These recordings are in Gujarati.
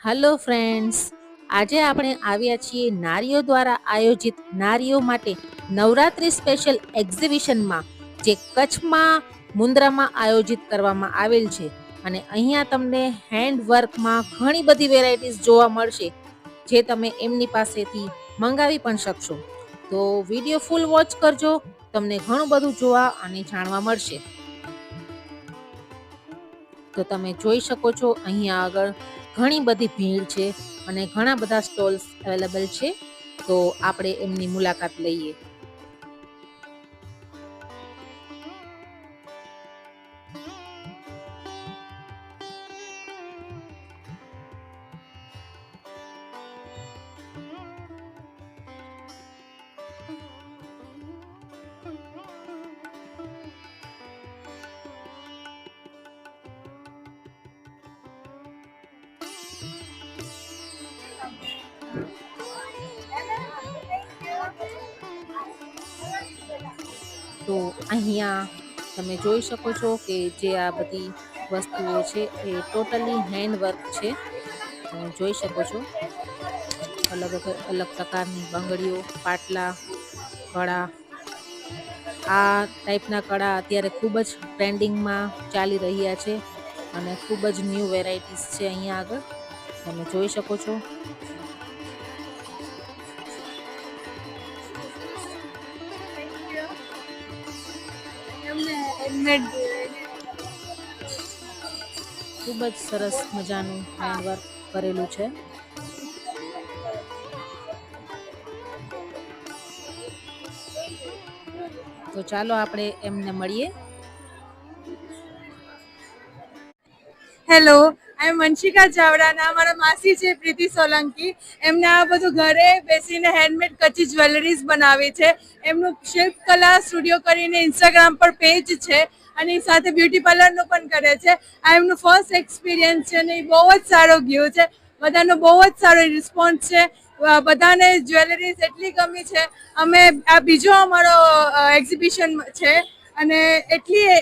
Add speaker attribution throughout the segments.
Speaker 1: હેલો ફ્રેન્ડ્સ, આજે આપણે આવ્યા છીએ નારીઓ દ્વારા આયોજિત નારીઓ માટે નવરાત્રી સ્પેશિયલ એક્ઝિબિશનમાં, જે કચ્છમાં મુન્દ્રામાં આયોજિત કરવામાં આવેલ છે. અને અહીંયા તમને હેન્ડવર્કમાં ઘણી બધી વેરાયટીઝ જોવા મળશે, જે તમે એમની પાસેથી મંગાવી પણ શકશો. તો વિડીયો ફૂલ વોચ કરજો, તમને ઘણું બધું જોવા અને જાણવા મળશે. તો તમે જોઈ શકો છો અહીંયા આગળ ઘણી બધી ભીડ છે અને ઘણા બધા સ્ટોલ્સ અવેલેબલ છે. તો આપણે એમની મુલાકાત લઈએ. તો અહીંયા તમે જોઈ શકો છો કે જે આ બધી વસ્તુઓ છે એ ટોટલી હેન્ડવર્ક છે. તમે જોઈ શકો છો અલગ અલગ પ્રકારની બંગડીઓ, પાટલા, કળા. આ ટાઈપના કળા અત્યારે ખૂબ જ ટ્રેન્ડિંગમાં ચાલી રહ્યા છે અને ખૂબ જ ન્યૂ વેરાયટીઝ છે અહીંયા આગળ. તમે જોઈ શકો છો. ખૂબ જ સરસ મજાનું હેન્ડવર્ક કરેલું છે. તો ચાલો આપણે એમને મળીએ.
Speaker 2: હેલો, આઈ એમ વંશિકા ચાવડા અને અમારા માસી છે પ્રીતિ સોલંકી. એમને આ બધું ઘરે બેસીને હેન્ડમેડ કચ્છી જ્વેલરીઝ બનાવી છે. એમનું શિલ્પકલા સ્ટુડિયો કરીને ઇન્સ્ટાગ્રામ પર પેજ છે અને એ સાથે બ્યુટી પાર્લરનું પણ કરે છે. આ એમનું ફર્સ્ટ એક્સપિરિયન્સ છે અને એ બહુ જ સારો ગયો છે. બધાનો બહુ જ સારો રિસ્પોન્સ છે. બધાને જ્વેલરીઝ એટલી ગમી છે. અમે આ બીજો અમારો એક્ઝિબિશન છે અને એટલી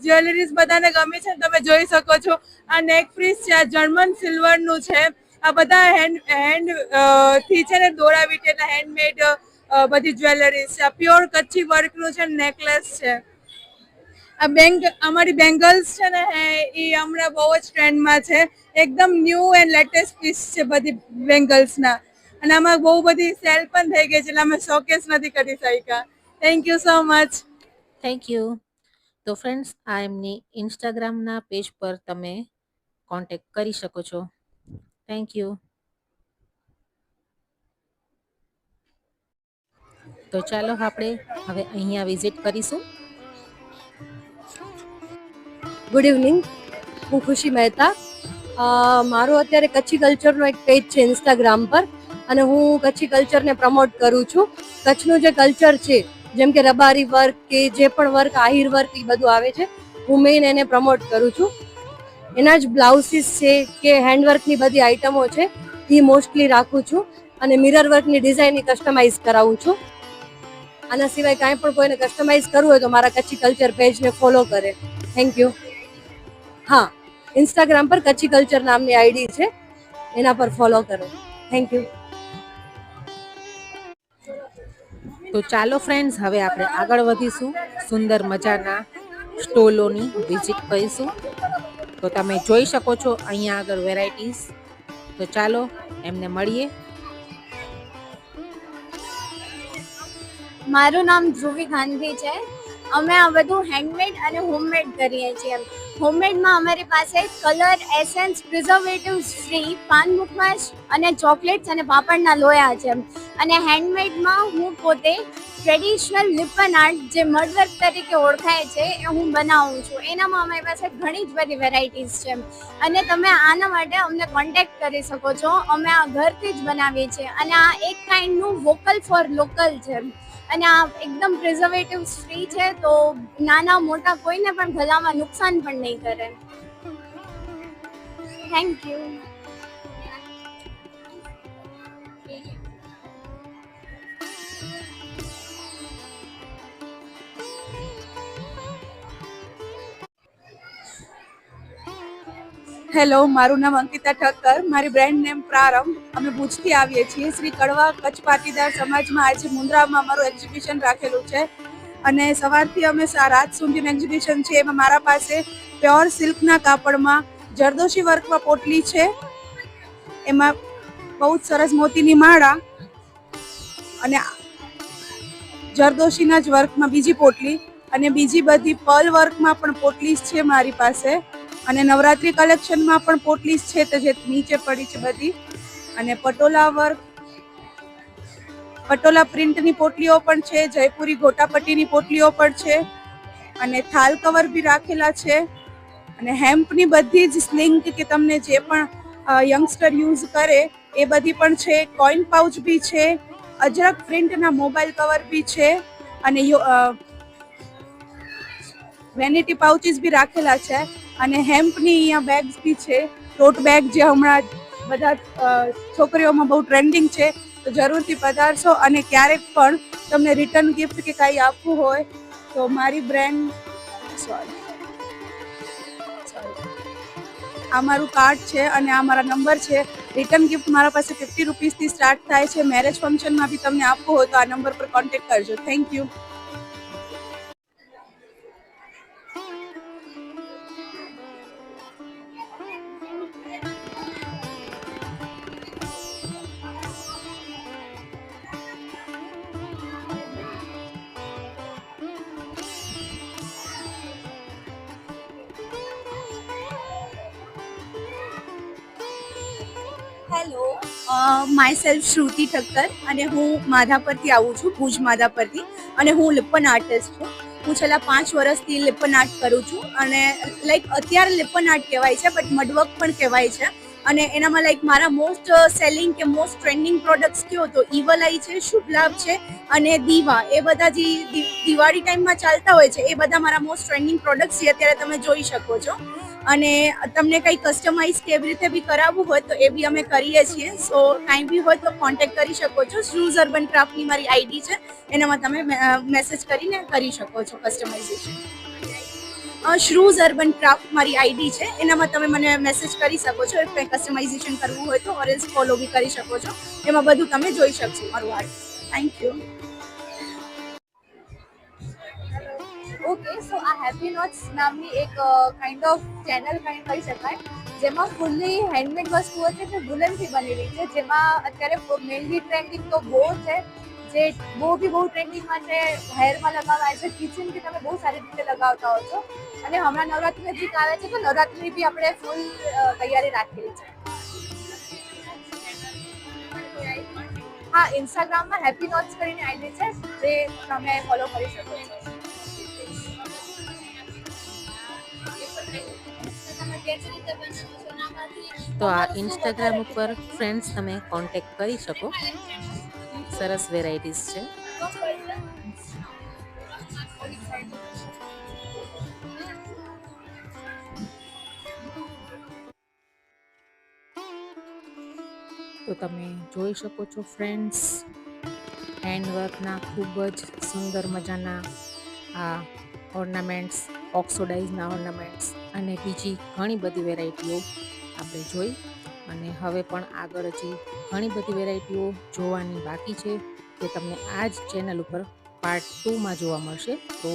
Speaker 2: જ્વેલરીઝ બધાને ગમી છે. તમે જોઈ શકો છો આ નેક પીસ છે, આ જર્મન સિલ્વરનું છે. આ બધા હેન્ડ થી છે ને દોરા વીટેલા હેન્ડમેડ બધી જ્વેલરીઝ છે. આ પ્યોર કચ્છી વર્કનું છે, નેકલેસ છે. આ અમારી બેંગલ્સ છે ને એ હમણાં બહુ જ ટ્રેન્ડમાં છે. એકદમ ન્યૂ એન્ડ લેટેસ્ટ પીસ છે બધી બેંગલ્સના. અને આમાં બહુ બધી સેલ પણ થઈ ગઈ છે એટલે અમે શોકેસ નથી કરી શક્યા. Thank you so much.
Speaker 1: Thank you. તો ફ્રેન્ડ્સ, આ એમની ઇન્સ્ટાગ્રામના પેજ પર તમે કોન્ટેક્ટ કરી શકો છો. Thank you. તો ચાલો આપણે હવે અહીંયા વિઝિટ કરીશું.
Speaker 3: ગુડ ઇવનિંગ, હું ખુશી મહેતા. મારું અત્યારે કચ્છી કલ્ચરનો એક પેજ છે ઇન્સ્ટાગ્રામ પર અને હું કચ્છી કલ્ચરને પ્રમોટ કરું છું. કચ્છનું જે કલ્ચર છે, જેમ કે રબારી વર્ક કે જે પણ વર્ક, આહિર વર્ક, એ બધું આવે છે. હું મેઇન એને પ્રમોટ કરું છું. એના જ બ્લાઉસીસ છે કે હેન્ડવર્કની બધી આઇટમો છે એ મોસ્ટલી રાખું છું અને મિરર વર્કની ડિઝાઇન કસ્ટમાઇઝ કરાવું છું. આના સિવાય કાંઈ પણ કોઈને કસ્ટમાઇઝ કરવું હોય તો મારા કચ્છી કલ્ચર પેજને ફોલો કરે. Thank you. હા, ઇન્સ્ટાગ્રામ પર કચ્છી કલ્ચર નામની આઈડી છે, એના પર ફોલો કરો. Thank you.
Speaker 1: તો ચાલો ફ્રેન્ડ્સ, હવે આપણે આગળ વધીશું. સુંદર મજાના સ્ટોલોની વિઝિટ કરીશું. તો તમે જોઈ શકો છો અહીંયા આગળ વેરાયટીઝ. તો ચાલો એમને મળીએ.
Speaker 4: મારું નામ ધ્રુવી ગાંધી છે. અમે આ બધું હેન્ડમેડ અને હોમમેડ કરીએ છીએ. હોમમેડમાં અમારી પાસે કલર, એસેન્સ, પ્રિઝર્વેટિવ્સ ફ્રી, પાન મુખવાસ અને ચોકલેટ્સ અને પાપડના લોયા છે. અને હેન્ડમેડમાં હું પોતે ટ્રેડિશનલ લિપન આર્ટ, જે મડવર્ક તરીકે ઓળખાય છે, એ હું બનાવું છું. એનામાં અમારી પાસે ઘણી જ બધી વેરાયટીઝ છે અને તમે આના માટે અમને કોન્ટેક્ટ કરી શકો છો. અમે આ ઘરથી જ બનાવીએ છીએ અને આ એક કાઇન્ડનું વોકલ ફોર લોકલ છે. અને આ એકદમ પ્રિઝર્વેટિવ્સ ફ્રી છે, તો નાના મોટા કોઈને પણ ગલામાં નુકસાન પણ નહીં કરે. Thank you.
Speaker 2: હેલો, મારું નામ અંકિતા ઠક્કર, મારી બ્રાન્ડ નેમ પ્રારંભ. અમે ભુજથી આવીએ છીએ. શ્રી કડવા કચ્છ પાટીદાર સમાજમાં આજે મુન્દ્રામાં અમારું એક્ઝિબિશન રાખેલું છે અને સવારથી અમે રાત સુધીનું એક્ઝિબિશન છે. એમાં મારા પાસે પ્યોર સિલ્કના કાપડમાં જરદોશી વર્કમાં પોટલી છે, એમાં બહુ જ સરસ મોતીની માળા અને જરદોશીના જ વર્કમાં બીજી પોટલી અને બીજી બધી પર્લ વર્કમાં પણ પોટલીસ છે મારી પાસે. અને નવરાત્રી કલેક્શનમાં પણ પોટલીસ છે તો જે નીચે પડી છે બધી. અને પટોલા વર્ક, પટોલા પ્રિન્ટની પોટલીઓ પણ છે, જયપુરી ગોટાપટ્ટીની પોટલીઓ પણ છે અને થાલ કવર બી રાખેલા છે. અને હેમ્પની બધી જ સ્લિંગ કે તમને જે પણ યંગસ્ટર યુઝ કરે એ બધી પણ છે. કોઈન પાઉચ બી છે, અજરક પ્રિન્ટના મોબાઈલ કવર બી છે અને વેનિટી પાઉચીસ બી રાખેલા છે. અને હેમ્પની અહીંયા બેગ્સ બી છે, ટોટ બેગ જે હમણાં બધા છોકરીઓમાં બહુ ટ્રેન્ડિંગ છે. તો જરૂરથી પધારશો અને ક્યારેક પણ તમને રિટર્ન ગિફ્ટ કે કાંઈ આપવું હોય તો મારી બ્રાન્ડ આ મારું કાર્ડ છે અને આ મારા નંબર છે. રિટર્ન ગિફ્ટ મારા પાસે 50 રૂપીસથી સ્ટાર્ટ થાય છે. મેરેજ ફંક્શનમાં બી તમને આપવું હોય તો આ નંબર પર કોન્ટેક્ટ કરજો. Thank you.
Speaker 5: Hello, myself Shruti Thakkar અને હું માધાપરથી આવું છું, ભુજ માધાપરથી. અને હું લિપન આર્ટિસ્ટ છું. હું છેલ્લા 5 વર્ષથી લિપન આર્ટ કરું છું અને લાઈક અત્યારે લિપન આર્ટ કહેવાય છે બટ મડવર્ક પણ કહેવાય છે. અને એનામાં લાઈક મારા મોસ્ટ સેલિંગ કે મોસ્ટ ટ્રેન્ડિંગ પ્રોડક્ટ્સ કયો તો ઈવલ આઈ છે, શુભ લાભ છે અને દીવા. એ બધા જે દિવાળી ટાઈમમાં ચાલતા હોય છે એ બધા મારા મોસ્ટ ટ્રેન્ડિંગ પ્રોડક્ટ્સ છે, અત્યારે તમે જોઈ શકો છો. અને તમને કંઈ કસ્ટમાઇઝ કેવી રીતે બી કરાવવું હોય તો એ બી અમે કરીએ છીએ. સો કાંઈ બી હોય તો કોન્ટેક્ટ કરી શકો છો. શ્રુઝ અર્બન ક્રાફ્ટની મારી આઈડી છે, એનામાં તમે મેસેજ કરીને કરી શકો છો કસ્ટમાઇઝેશન. શ્રુઝ અર્બન ક્રાફ્ટ મારી આઈડી છે, એનામાં તમે મને મેસેજ કરી શકો છો. કંઈ કસ્ટમાઇઝેશન કરવું હોય તો ઓરેન્સ ફોલો બી કરી શકો છો. એમાં બધું તમે જોઈ શકશો મારું આર્ટ. Thank you.
Speaker 6: ઓકે, સો આ હેપી નોટ્સ નામની એક કાઇન્ડ ઓફ ચેનલ કાઇન્ડ કહી શકાય, જેમાં ફૂલ્લી હેન્ડમેડ વસ્તુઓ છે જે વુલનથી બનેલી છે. જેમાં અત્યારે મેઇનલી ટ્રેન્ડિંગ તો બહુ છે, જે બહુ ટ્રેન્ડિંગમાં છે. હેરમાં લગાવાય છે, કિચનથી તમે બહુ સારી રીતે લગાવતા હો છો. અને હમણાં નવરાત્રી નજીક આવે છે તો નવરાત્રીની બી આપણે ફૂલ તૈયારી રાખેલી છે. હા, ઇન્સ્ટાગ્રામમાં હેપી નોટ્સ કરીને આઈડી છે, જે તમે ફોલો કરી શકો છો.
Speaker 1: તો આ ઇન્સ્ટાગ્રામ ઉપર ફ્રેન્ડ્સ તમે કોન્ટેક્ટ કરી શકો. સરસ વેરાયટીઝ છે. તો તમે જોઈ શકો છો ફ્રેન્ડ્સ, હેન્ડવર્કના ખૂબ જ સુંદર મજાના આ ઓર્નામેન્ટ્સ, ઓક્સોડાઇઝના ઓર્નામેન્ટ્સ અને બીજી ઘણી બધી વેરાયટીઓ આપણે જોઈ. અને હવે પણ આગળ હજી ઘણી બધી વેરાયટીઓ જોવાની બાકી છે, જે તમને આ જ ચેનલ ઉપર પાર્ટ 2માં જોવા મળશે. તો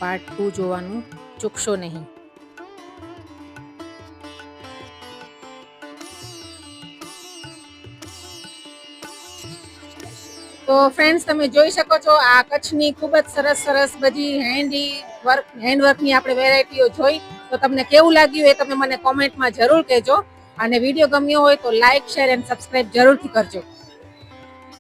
Speaker 1: પાર્ટ 2 જોવાનું ચૂકશો નહીં. તો ફ્રેન્ડ્સ, તમે જોઈ શકો છો આ કચ્છની ખૂબ જ સરસ બધી હેન્ડવર્કની આપણે વેરાયટીઓ જોઈ. તો તમને કેવું લાગ્યું એ તમે મને કોમેન્ટમાં જરૂર કહેજો. અને વિડીયો ગમ્યો હોય તો લાઇક, શેર એન્ડ સબસ્ક્રાઇબ જરૂરથી કરજો.